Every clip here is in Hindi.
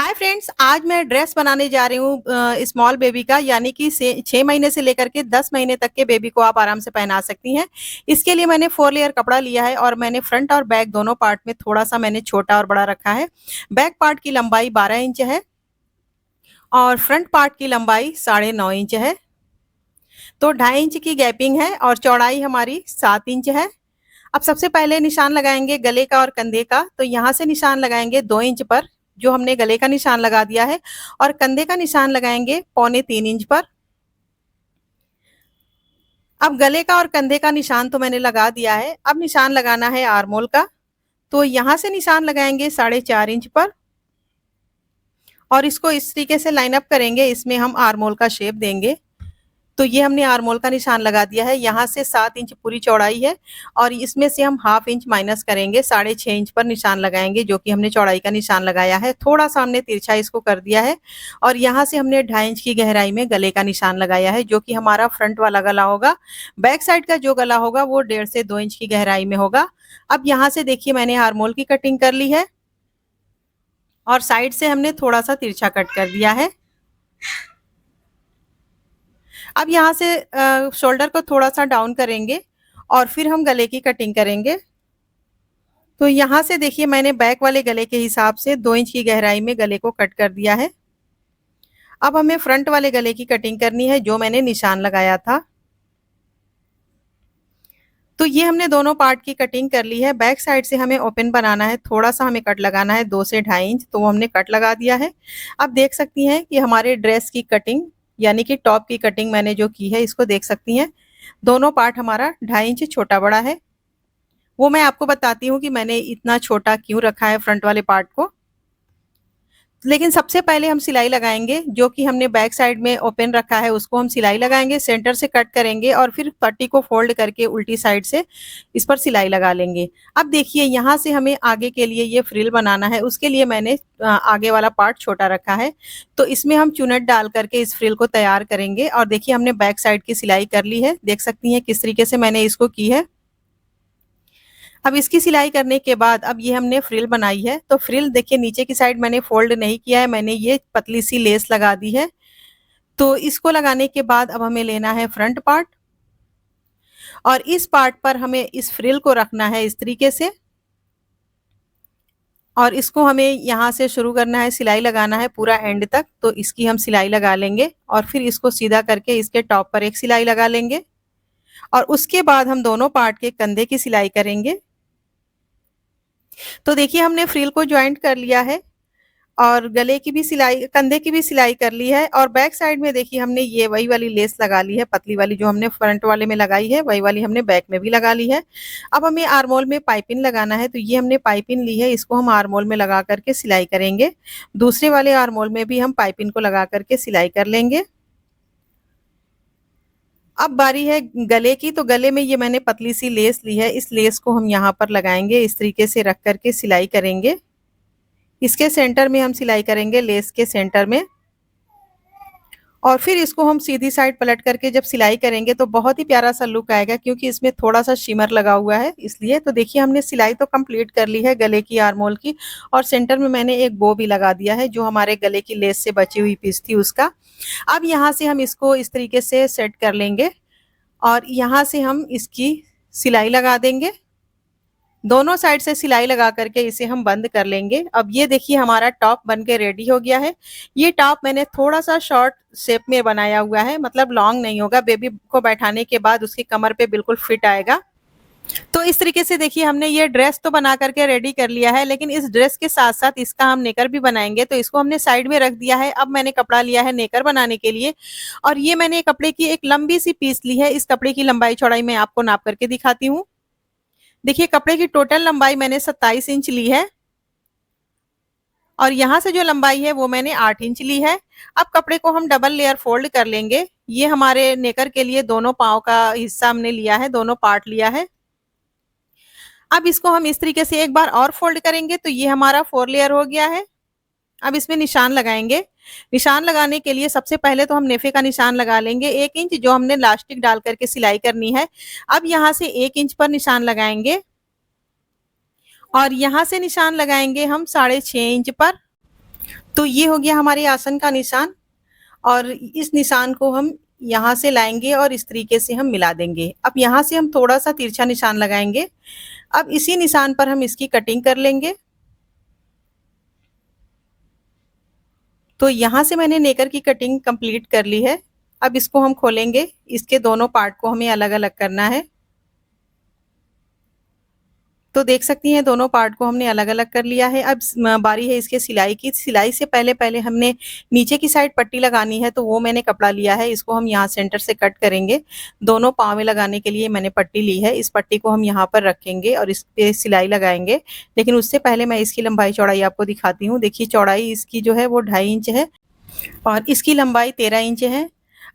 हाय फ्रेंड्स, आज मैं ड्रेस बनाने जा रही हूँ स्मॉल बेबी का, यानी कि 6 महीने से लेकर के 10 महीने तक के बेबी को आप आराम से पहना सकती हैं। इसके लिए मैंने 4 लेयर कपड़ा लिया है और मैंने फ्रंट और बैक दोनों पार्ट में थोड़ा सा मैंने छोटा और बड़ा रखा है। बैक पार्ट की लंबाई 12 इंच है और फ्रंट पार्ट की लंबाई 9.5 इंच है। तो 2.5 इंच की गैपिंग है और चौड़ाई हमारी 7 इंच है। अब सबसे पहले निशान लगाएंगे गले का और कंधे का। तो यहाँ से निशान लगाएंगे 2 इंच पर, जो हमने गले का निशान लगा दिया है, और कंधे का निशान लगाएंगे 3.25 इंच पर। अब गले का और कंधे का निशान तो मैंने लगा दिया है। अब निशान लगाना है आर्मोल का। तो यहाँ से निशान लगाएंगे 4.5 इंच पर और इसको इस तरीके से लाइन अप करेंगे। इसमें हम आर्मोल का शेप देंगे। तो ये हमने आर्मोल का निशान लगा दिया है। यहाँ से 7 इंच पूरी चौड़ाई है और इसमें से हम ½ इंच माइनस करेंगे, 6.5 इंच पर निशान लगाएंगे, जो कि हमने चौड़ाई का निशान लगाया है। थोड़ा सा हमने तिरछा इसको कर दिया है और यहाँ से हमने 2.5 इंच की गहराई में गले का निशान लगाया है, जो कि हमारा फ्रंट वाला गला होगा। बैक साइड का जो गला होगा वो 1.5 से 2 इंच की गहराई में होगा। अब यहाँ से देखिए मैंने आर्मोल की कटिंग कर ली है और साइड से हमने थोड़ा सा तिरछा कट कर दिया है। अब यहाँ से शोल्डर को थोड़ा सा डाउन करेंगे और फिर हम गले की कटिंग करेंगे। तो यहाँ से देखिए मैंने बैक वाले गले के हिसाब से 2 इंच की गहराई में गले को कट कर दिया है। अब हमें फ्रंट वाले गले की कटिंग करनी है, जो मैंने निशान लगाया था। तो ये हमने दोनों पार्ट की कटिंग कर ली है। बैक साइड से हमें ओपन बनाना है, थोड़ा सा हमें कट लगाना है 2 से 2.5 इंच, तो वो हमने कट लगा दिया है। अब देख सकती हैं कि हमारे ड्रेस की कटिंग, यानी कि टॉप की कटिंग मैंने जो की है, इसको देख सकती हैं। दोनों पार्ट हमारा 2.5 इंच छोटा बड़ा है। वो मैं आपको बताती हूँ कि मैंने इतना छोटा क्यों रखा है फ्रंट वाले पार्ट को। लेकिन सबसे पहले हम सिलाई लगाएंगे। जो कि हमने बैक साइड में ओपन रखा है उसको हम सिलाई लगाएंगे, सेंटर से कट करेंगे और फिर पट्टी को फोल्ड करके उल्टी साइड से इस पर सिलाई लगा लेंगे। अब देखिए यहाँ से हमें आगे के लिए ये फ्रिल बनाना है। उसके लिए मैंने आगे वाला पार्ट छोटा रखा है। तो इसमें हम चुनट डाल करके इस फ्रिल को तैयार करेंगे। और देखिए हमने बैक साइड की सिलाई कर ली है, देख सकती हैं किस तरीके से मैंने इसको की है। अब इसकी सिलाई करने के बाद अब ये हमने फ्रिल बनाई है। तो फ्रिल देखिए नीचे की साइड मैंने फोल्ड नहीं किया है, मैंने ये पतली सी लेस लगा दी है। तो इसको लगाने के बाद अब हमें लेना है फ्रंट पार्ट और इस पार्ट पर हमें इस फ्रिल को रखना है इस तरीके से और इसको हमें यहाँ से शुरू करना है, सिलाई लगाना है पूरा एंड तक। तो इसकी हम सिलाई लगा लेंगे और फिर इसको सीधा करके इसके टॉप पर एक सिलाई लगा लेंगे और उसके बाद हम दोनों पार्ट के कंधे की सिलाई करेंगे। तो देखिए हमने फ्रिल को ज्वाइंट कर लिया है और गले की भी सिलाई, कंधे की भी सिलाई कर ली है और बैक साइड में देखिए हमने ये वही वाली लेस लगा ली है, पतली वाली जो हमने फ्रंट वाले में लगाई है वही वाली हमने बैक में भी लगा ली है। अब हमें आर्मोल में पाइपिंग लगाना है। तो ये हमने पाइपिंग ली है, इसको हम आर्मोल में लगा करके सिलाई करेंगे। दूसरे वाले आर्मोल में भी हम पाइपिंग को लगा करके सिलाई कर लेंगे। अब बारी है गले की। तो गले में ये मैंने पतली सी लेस ली है, इस लेस को हम यहाँ पर लगाएंगे, इस तरीके से रख करके सिलाई करेंगे। इसके सेंटर में हम सिलाई करेंगे, लेस के सेंटर में। और फिर इसको हम सीधी साइड पलट करके जब सिलाई करेंगे तो बहुत ही प्यारा सा लुक आएगा, क्योंकि इसमें थोड़ा सा शिमर लगा हुआ है इसलिए। तो देखिए हमने सिलाई तो कंप्लीट कर ली है गले की आर्मोल की और सेंटर में मैंने एक बो भी लगा दिया है, जो हमारे गले की लेस से बची हुई पीस थी उसका। अब यहाँ से हम इसको इस तरीके से सेट कर लेंगे और यहाँ से हम इसकी सिलाई लगा देंगे। दोनों साइड से सिलाई लगा करके इसे हम बंद कर लेंगे। अब ये देखिए हमारा टॉप बन के रेडी हो गया है। ये टॉप मैंने थोड़ा सा शॉर्ट शेप में बनाया हुआ है, मतलब लॉन्ग नहीं होगा। बेबी को बैठाने के बाद उसकी कमर पे बिल्कुल फिट आएगा। तो इस तरीके से देखिए हमने ये ड्रेस तो बना करके रेडी कर लिया है, लेकिन इस ड्रेस के साथ साथ इसका हम नेकर भी बनाएंगे। तो इसको हमने साइड में रख दिया है। अब मैंने कपड़ा लिया है नेकर बनाने के लिए और ये मैंने कपड़े की एक लंबी सी पीस ली है। इस कपड़े की लंबाई चौड़ाई मैं आपको नाप करके दिखाती हूँ। देखिए कपड़े की टोटल लंबाई मैंने 27 इंच ली है और यहाँ से जो लंबाई है वो मैंने 8 इंच ली है। अब कपड़े को हम डबल लेयर फोल्ड कर लेंगे। ये हमारे नेकर के लिए दोनों पाँव का हिस्सा हमने लिया है, दोनों पार्ट लिया है। अब इसको हम इस तरीके से एक बार और फोल्ड करेंगे तो ये हमारा 4 लेयर हो गया है। अब इसमें निशान लगाएंगे। निशान लगाने के लिए सबसे पहले तो हम नेफे का निशान लगा लेंगे 1 इंच, जो हमने लास्टिक डाल करके सिलाई करनी है। अब यहाँ से 1 इंच पर निशान लगाएंगे और यहाँ से निशान लगाएंगे हम 6.5 इंच पर। तो ये हो गया हमारे आसन का निशान और इस निशान को हम यहाँ से लाएँगे और इस तरीके से हम मिला देंगे। अब यहाँ से हम थोड़ा-सा तिरछा निशान लगाएँगे। अब इसी निशान पर हम इसकी कटिंग कर लेंगे। तो यहाँ से मैंने नेकर की कटिंग कंप्लीट कर ली है। अब इसको हम खोलेंगे, इसके दोनों पार्ट को हमें अलग-अलग करना है। तो देख सकती हैं दोनों पार्ट को हमने अलग-अलग कर लिया है। अब बारी है इसके सिलाई की। सिलाई से पहले हमने नीचे की साइड पट्टी लगानी है, तो वो मैंने कपड़ा लिया है। इसको हम यहाँ सेंटर से कट करेंगे। दोनों पाँव में लगाने के लिए मैंने पट्टी ली है। इस पट्टी को हम यहाँ पर रखेंगे और इस पे सिलाई लगाएँगे। लेकिन उससे पहले मैं इसकी लंबाई-चौड़ाई आपको दिखाती हूँ। देखिए चौड़ाई इसकी जो है वो 2.5 इंच है और इसकी लंबाई 13 इंच है।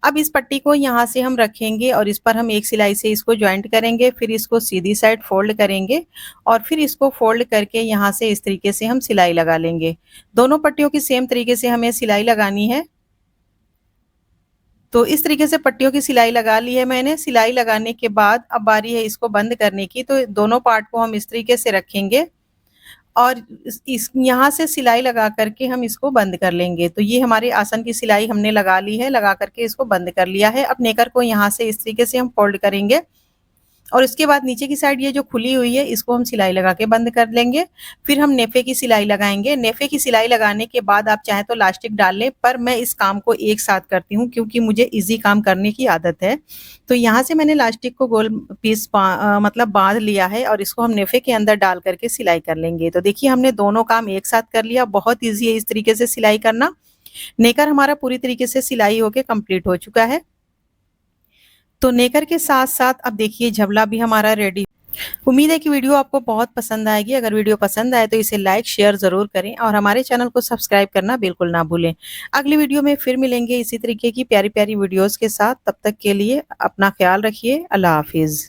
अब इस पट्टी को यहाँ से हम रखेंगे और इस पर हम एक सिलाई से इसको जॉइंट करेंगे, फिर इसको सीधी साइड फोल्ड करेंगे और फिर इसको फोल्ड करके यहाँ से इस तरीके से हम सिलाई लगा लेंगे। दोनों पट्टियों की सेम तरीके से हमें सिलाई लगानी है। तो इस तरीके से पट्टियों की सिलाई लगा ली है मैंने। सिलाई लगाने के बाद अब बारी है इसको बंद करने की, तो दोनों पार्ट को हम इस तरीके से रखेंगे और इस यहाँ से सिलाई लगा करके हम इसको बंद कर लेंगे। तो ये हमारे आसन की सिलाई हमने लगा ली है, लगा करके इसको बंद कर लिया है। अब नेकर को यहाँ से इस तरीके से हम फोल्ड करेंगे और इसके बाद नीचे की साइड ये जो खुली हुई है इसको हम सिलाई लगा के बंद कर लेंगे। फिर हम नेफे की सिलाई लगाएंगे। नेफे की सिलाई लगाने के बाद आप चाहें तो इलास्टिक डाल लें, पर मैं इस काम को एक साथ करती हूँ क्योंकि मुझे इजी काम करने की आदत है। तो यहाँ से मैंने इलास्टिक को गोल पीस मतलब बांध लिया है और इसको हम नेफे के अंदर डाल करके सिलाई कर लेंगे। तो देखिए हमने दोनों काम एक साथ कर लिया। बहुत ईजी है इस तरीके से सिलाई करना। नेकर हमारा पूरी तरीके से सिलाई होके कंप्लीट हो चुका है। तो नेकर के साथ-साथ अब देखिए झबला भी हमारा रेडी। उम्मीद है कि वीडियो आपको बहुत पसंद आएगी। अगर वीडियो पसंद आए तो इसे लाइक शेयर ज़रूर करें और हमारे चैनल को सब्सक्राइब करना बिल्कुल ना भूलें। अगली वीडियो में फिर मिलेंगे इसी तरीके की प्यारी-प्यारी वीडियोज़ के साथ। तब तक के लिए अपना ख्याल रखिए। अल्लाह हाफ़िज़।